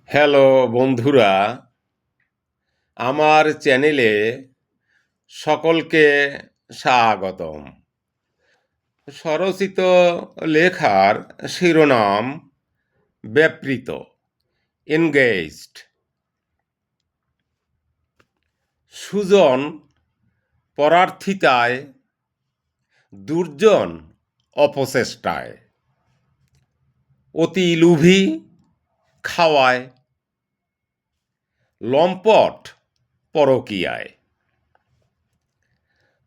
Hello বন্ধুরা, আমার চ্যানেলে সকলকে স্বাগতম। স্বরচিত লেখার শিরোনাম ব্যাপৃত, এনগেজড। সুজন পরার্থিতায়, দুর্জন অপচেষ্টায়, অতি লোভী খাওয়ায়, লম্পট পরকীয়ায়,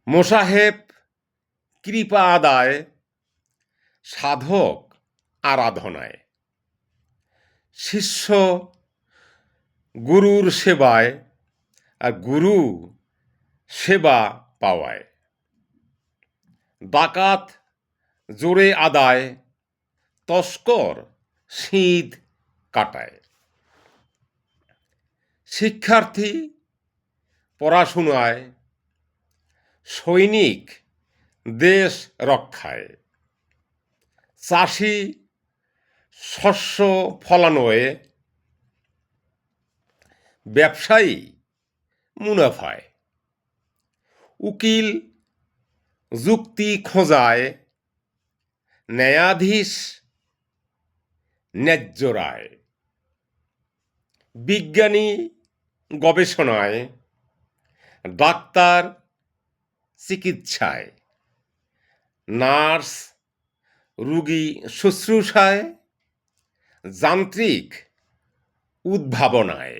মোসাহেব কৃপা আদায়, সাধক আরাধনায়, শিষ্য গুরুর সেবায়, আর গুরু সেবা পাওয়ায়, ডাকাত জোরে আদায়, তস্কর শীত কাটায়, শিক্ষার্থী পড়াশুনায়, সৈনিক দেশ রক্ষায়, চাষি শস্য ফলানোয়, ব্যবসায়ী মুনাফায়, উকিল যুক্তি খোঁজায়, ন্যায়াধীশ ন্যায্য রায়, বিজ্ঞানী গবেষণায়, ডাক্তার চিকিৎসায়, নার্স রোগী শুশ্রূষায়, যান্ত্রিক উদ্ভাবনায়।